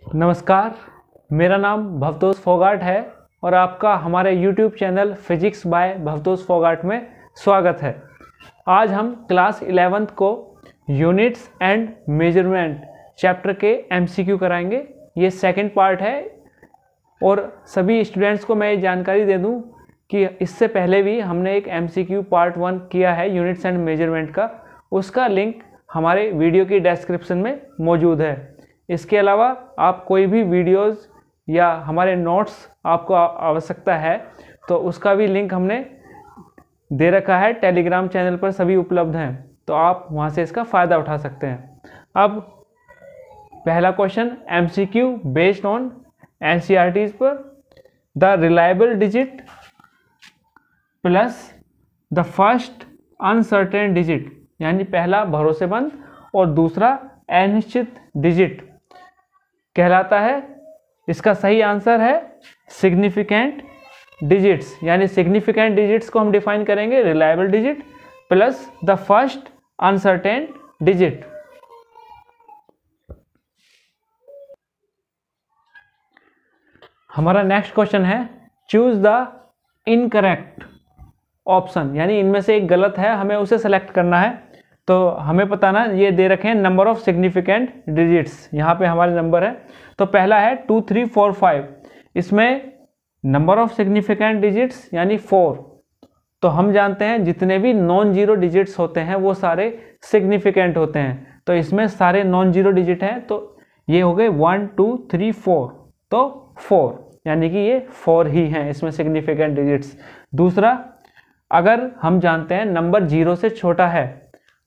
नमस्कार, मेरा नाम भवतोष फोगाट है और आपका हमारे YouTube channel physics by Bhavtosh Phogat में स्वागत है। आज हम क्लास 11th को यूनिट्स एंड मेजरमेंट चैप्टर के MCQ कराएंगे। ये सेकंड पार्ट है और सभी स्टूडेंट्स को मैं ये जानकारी दे दूं कि इससे पहले भी हमने एक MCQ पार्ट 1 किया है यूनिट्स एंड मेजरमेंट का। उसका लिंक हमारे वीडियो की डिस्क्रिप्शन में मौजूद है। इसके अलावा आप कोई भी वीडियोस या हमारे नोट्स आपको आवश्यकता है तो उसका भी लिंक हमने दे रखा है, टेलीग्राम चैनल पर सभी उपलब्ध हैं, तो आप वहां से इसका फ़ायदा उठा सकते हैं। अब पहला question MCQ based on NCERTs पर, the reliable digit plus the first uncertain digit, यानी पहला भरोसेमंद और दूसरा अनिश्चित डिजिट कहलाता है। इसका सही आंसर है सिग्निफिकेंट डिजिट्स, यानी सिग्निफिकेंट डिजिट्स को हम डिफाइन करेंगे reliable digit plus the first uncertain digit. हमारा नेक्स्ट क्वेश्चन है चूज द इनकरेक्ट ऑप्शन, यानी इनमें से एक गलत है, हमें उसे सेलेक्ट करना है। तो हमें पता ना, ये दे रखे हैं नंबर ऑफ सिग्निफिकेंट डिजिट्स, यहाँ पे हमारे नंबर है। तो पहला है 2, 3, 4, 5, इसमें नंबर ऑफ सिग्निफिकेंट डिजिट्स यानी 4। तो हम जानते हैं जितने भी नॉन जीरो डिजिट्स होते हैं वो सारे सिग्निफिकेंट होते हैं, तो इसमें सारे नॉन जीरो डिजिट हैं, तो ये हो गए 1, 2, 3, 4, तो 4, यानी कि ये 4 ही हैं इसमें सिग्निफिकेंट डिजिट्स। दूसरा, अगर हम जानते हैं नंबर 0 से छोटा है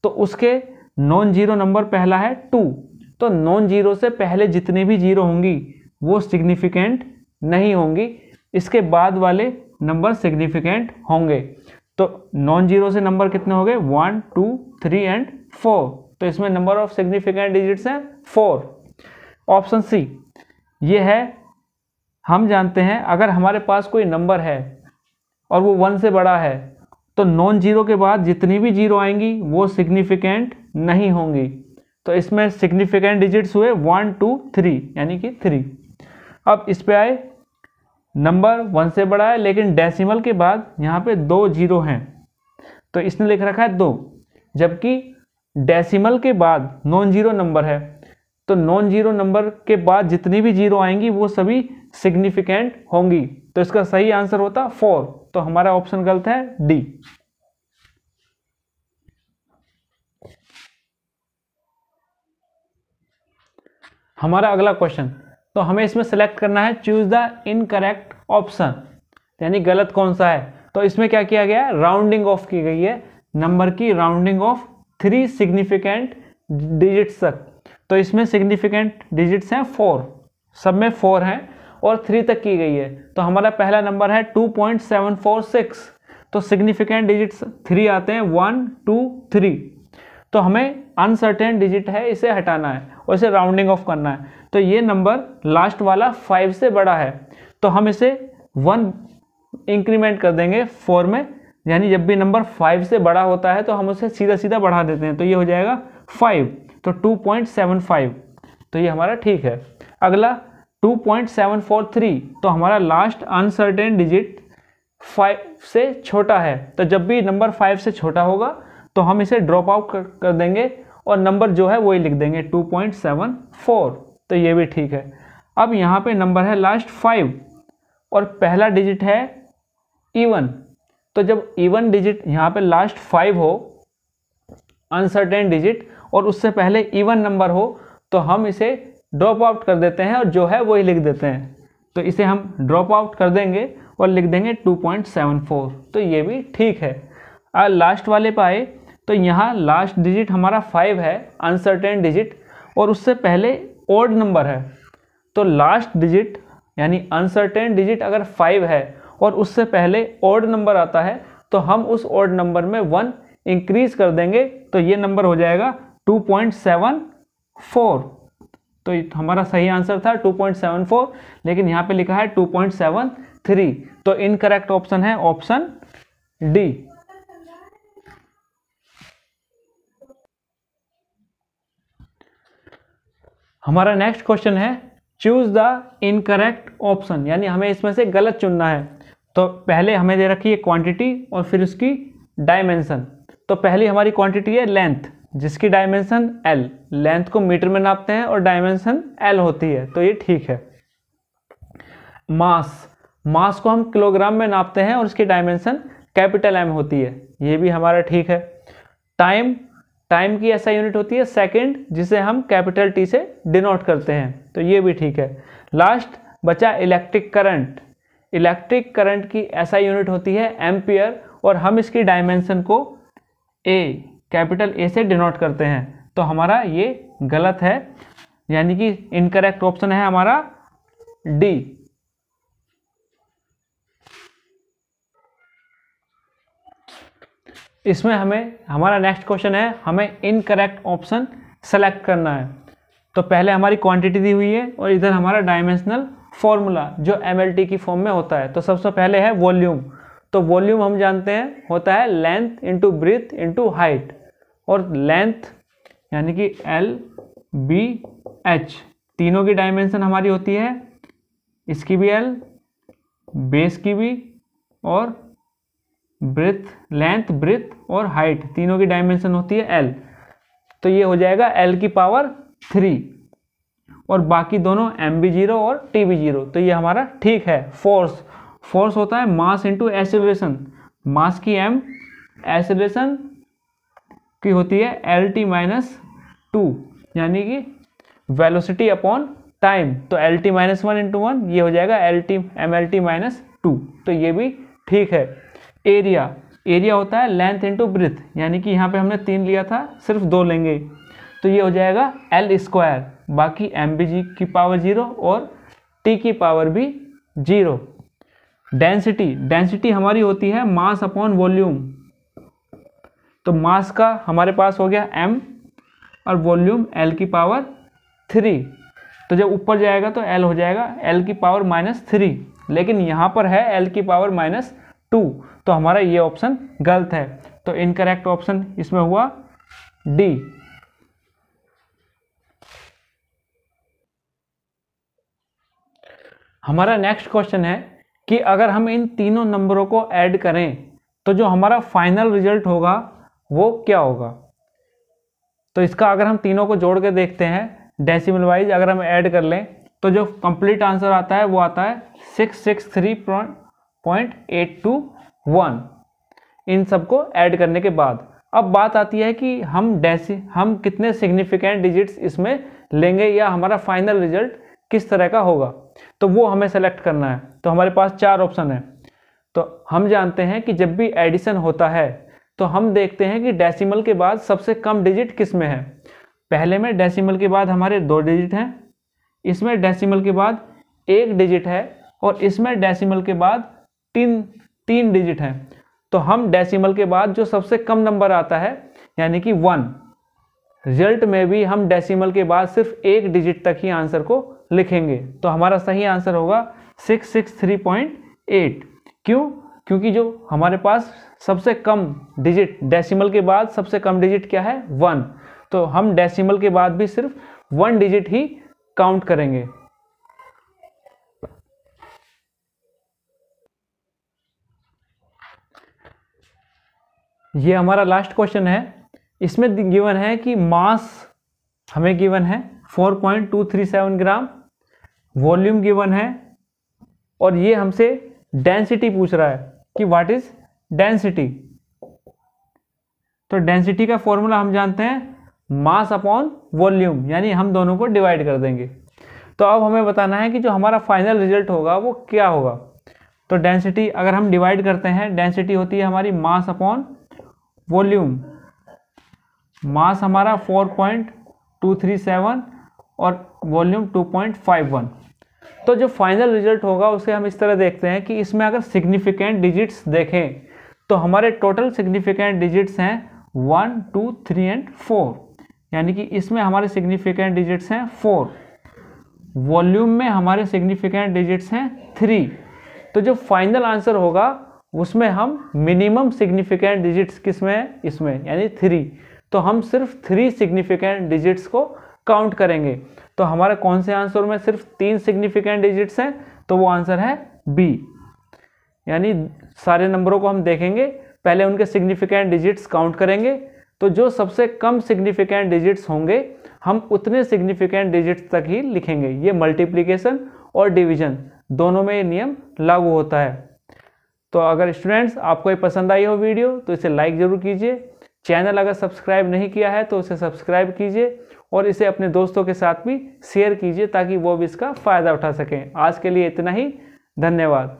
तो उसके नॉन जीरो नंबर पहला है 2, तो नॉन जीरो से पहले जितनी भी जीरो होंगी वो सिग्निफिकेंट नहीं होंगी, इसके बाद वाले नंबर सिग्निफिकेंट होंगे। तो नॉन जीरो से नंबर कितने हो गए 1, 2, 3 एंड 4, तो इसमें नंबर ऑफ सिग्निफिकेंट डिजिट्स हैं 4। ऑप्शन सी ये है, हम जानते हैं अगर हमारे पास कोई नंबर है और वो 1 से बड़ा है तो नॉन जीरो के बाद जितनी भी जीरो आएंगी वो सिग्निफिकेंट नहीं होंगी, तो इसमें सिग्निफिकेंट डिजिट्स हुए 1, 2, 3, यानी कि 3। अब इस पे आए, नंबर 1 से बड़ा है लेकिन डेसिमल के बाद यहाँ पे 2 जीरो हैं, तो इसने लिख रखा है 2, जबकि डेसिमल के बाद नॉन जीरो नंबर है, तो नॉन जीरो नंबर के बाद जितनी भी जीरो आएंगी वो सभी सिग्निफिकेंट होंगी, तो इसका सही आंसर होता 4। तो हमारा ऑप्शन गलत है डी। हमारा अगला क्वेश्चन, तो हमें इसमें सेलेक्ट करना है चूज द इनकरेक्ट ऑप्शन, यानी गलत कौन सा है। तो इसमें क्या किया गया है, राउंडिंग ऑफ की गई है, नंबर की राउंडिंग ऑफ 3 सिग्निफिकेंट डिजिट्स तक। तो इसमें सिग्निफिकेंट डिजिट्स हैं 4, सब में 4 हैं और 3 तक की गई है। तो हमारा पहला नंबर है 2.746, तो सिग्निफिकेंट डिजिट्स 3 आते हैं, 1, 2, 3। तो हमें अनसर्टेन डिजिट है, इसे हटाना है और इसे राउंडिंग ऑफ करना है। तो ये नंबर लास्ट वाला 5 से बड़ा है, तो हम इसे 1 इंक्रीमेंट कर देंगे 4 में, यानी जब भी नंबर 5 से बड़ा होता है तो हम उसे सीधा सीधा बढ़ा देते हैं, तो ये हो जाएगा 5, तो 2.75, तो ये हमारा ठीक है। अगला 2.743, तो हमारा लास्ट अनसर्टेन डिजिट 5 से छोटा है, तो जब भी नंबर 5 से छोटा होगा तो हम इसे ड्रॉप आउट कर देंगे और नंबर जो है वही लिख देंगे 2.74, तो ये भी ठीक है। अब यहाँ पे नंबर है लास्ट 5 और पहला डिजिट है इवन, तो जब इवन डिजिट यहाँ पे लास्ट 5 हो अनसर्टेन डिजिट और उससे पहले इवन नंबर हो तो हम इसे ड्रॉप आउट कर देते हैं और जो है वही लिख देते हैं, तो इसे हम ड्रॉप आउट कर देंगे और लिख देंगे 2.74, तो ये भी ठीक है। लास्ट वाले पे आए, तो यहाँ लास्ट डिजिट हमारा 5 है अनसर्टेन डिजिट और उससे पहले ओड नंबर है, तो लास्ट डिजिट यानी अनसर्टेन डिजिट अगर 5 है और उससे पहले ओड नंबर आता है तो हम उस ओड नंबर में 1 इंक्रीज कर देंगे, तो ये नंबर हो जाएगा 2.74। तो हमारा सही आंसर था 2.74, लेकिन यहाँ पे लिखा है 2.73, तो इनकरेक्ट ऑप्शन है ऑप्शन डी। हमारा नेक्स्ट क्वेश्चन है चूज द इनकरेक्ट ऑप्शन, यानी हमें इसमें से गलत चुनना है। तो पहले हमें दे रखी है क्वांटिटी और फिर उसकी डायमेंशन। तो पहली हमारी क्वांटिटी है लेंथ, जिसकी डायमेंशन L, लेंथ को मीटर में नापते हैं और डायमेंशन L होती है, तो ये ठीक है। मास, मास को हम किलोग्राम में नापते हैं और उसकी डायमेंशन कैपिटल M होती है, ये भी हमारा ठीक है। टाइम, टाइम की ऐसा यूनिट होती है सेकंड, जिसे हम कैपिटल T से डिनोट करते हैं, तो ये भी ठीक है। लास्ट बचा इलेक्ट्रिक करंट, इलेक्ट्रिक करंट की ऐसा यूनिट होती है एम्पियर, और हम इसकी डायमेंशन को A, कैपिटल A से डिनोट करते हैं, तो हमारा ये गलत है, यानी कि इनकरेक्ट ऑप्शन है हमारा D। इसमें हमें हमारा नेक्स्ट क्वेश्चन है, हमें इनकरेक्ट ऑप्शन सेलेक्ट करना है। तो पहले हमारी क्वांटिटी दी हुई है और इधर हमारा डायमेंशनल फॉर्मूला जो MLT की फॉर्म में होता है। तो सबसे पहले है वॉल्यूम, तो वॉल्यूम हम जानते हैं होता है length into breadth into height, और लेंथ यानी कि LBH, तीनों की डायमेंशन हमारी होती है, इसकी भी L, बेस की भी, और ब्रेथ, लेंथ, ब्रेथ और हाइट तीनों की डायमेंशन होती है L। तो ये हो जाएगा L की पावर 3, और बाकी दोनों MB0 और TB0, तो ये हमारा ठीक है। फोर्स, फोर्स होता है मास इंटू एक्सेलरेशन, मास की M, एक्सेलरेशन की होती है LT-2, यानी कि वेलोसिटी अपॉन टाइम, तो LT-1 इंटू 1 ये हो जाएगा MLT-2, तो ये भी ठीक है। एरिया, एरिया होता है लेंथ इंटू ब्रीथ, यानी कि यहाँ पे हमने 3 लिया था, सिर्फ 2 लेंगे, तो ये हो जाएगा L², बाकी MBG की पावर 0 और T की पावर भी 0। डेंसिटी, डेंसिटी हमारी होती है मास अपॉन वॉल्यूम, तो मास का हमारे पास हो गया M और वॉल्यूम L की पावर 3, तो जब ऊपर जाएगा तो L हो जाएगा L की पावर -3, लेकिन यहाँ पर है L की पावर -2, तो हमारा ये ऑप्शन गलत है, तो इनकरेक्ट ऑप्शन इसमें हुआ D। हमारा नेक्स्ट क्वेश्चन है कि अगर हम इन तीनों नंबरों को ऐड करें तो जो हमारा फाइनल रिजल्ट होगा वो क्या होगा। तो इसका अगर हम तीनों को जोड़ के देखते हैं डेसिमल वाइज, अगर हम ऐड कर लें तो जो कंप्लीट आंसर आता है वो आता है 663.821, इन सबको ऐड करने के बाद। अब बात आती है कि हम कितने सिग्निफिकेंट डिजिट्स इसमें लेंगे या हमारा फाइनल रिजल्ट किस तरह का होगा, तो वो हमें सेलेक्ट करना है। तो हमारे पास 4 ऑप्शन है। तो हम जानते हैं कि जब भी एडिशन होता है तो हम देखते हैं कि डेसिमल के बाद सबसे कम डिजिट किस में है। पहले में डेसिमल के बाद हमारे 2 डिजिट हैं, इसमें डेसिमल के बाद 1 डिजिट है, और इसमें डेसिमल के बाद 3 डिजिट हैं। तो हम डेसिमल के बाद जो सबसे कम नंबर आता है यानी कि 1, रिजल्ट में भी हम डेसिमल के बाद सिर्फ 1 डिजिट तक ही आंसर को लिखेंगे। तो हमारा सही आंसर होगा 663.8। क्यों? क्योंकि जो हमारे पास सबसे कम डिजिट, डेसिमल के बाद सबसे कम डिजिट क्या है 1, तो हम डेसिमल के बाद भी सिर्फ 1 डिजिट ही काउंट करेंगे। ये हमारा लास्ट क्वेश्चन है। इसमें गिवन है कि मास हमें गिवन है 4.237 ग्राम, वॉल्यूम गिवन है, और ये हमसे डेंसिटी पूछ रहा है कि व्हाट इज डेंसिटी। तो डेंसिटी का फॉर्मूला हम जानते हैं मास अपॉन वॉल्यूम, यानी हम दोनों को डिवाइड कर देंगे। तो अब हमें बताना है कि जो हमारा फाइनल रिजल्ट होगा वो क्या होगा। तो डेंसिटी अगर हम डिवाइड करते हैं, डेंसिटी होती है हमारी मास अपॉन वॉल्यूम। मास हमारा 4.237 और वॉल्यूम 2.51। तो जो फाइनल रिजल्ट होगा उसे हम इस तरह देखते हैं कि इसमें अगर सिग्निफिकेंट डिजिट्स देखें तो हमारे टोटल सिग्निफिकेंट डिजिट्स हैं 1, 2, 3 एंड 4, यानी कि इसमें हमारे सिग्निफिकेंट डिजिट्स हैं 4। वॉल्यूम में हमारे सिग्निफिकेंट डिजिट्स हैं 3। तो जो फाइनल आंसर होगा उसमें हम मिनिमम सिग्निफिकेंट डिजिट्स किस में है, इसमें, यानी 3। तो हम सिर्फ 3 सिग्निफिकेंट डिजिट्स को काउंट करेंगे। तो हमारे कौन से आंसर में सिर्फ 3 सिग्निफिकेंट डिजिट्स हैं, तो वो आंसर है बी। यानी सारे नंबरों को हम देखेंगे, पहले उनके सिग्निफिकेंट डिजिट्स काउंट करेंगे, तो जो सबसे कम सिग्निफिकेंट डिजिट्स होंगे हम उतने सिग्निफिकेंट डिजिट्स तक ही लिखेंगे। ये मल्टीप्लिकेशन और डिवीजन दोनों में ये नियम लागू होता है। तो अगर स्टूडेंट्स आपको ये पसंद आई हो वीडियो तो इसे लाइक ज़रूर कीजिए। चैनल अगर सब्सक्राइब नहीं किया है तो उसे सब्सक्राइब कीजिए और इसे अपने दोस्तों के साथ भी शेयर कीजिए ताकि वो भी इसका फ़ायदा उठा सकें। आज के लिए इतना ही, धन्यवाद।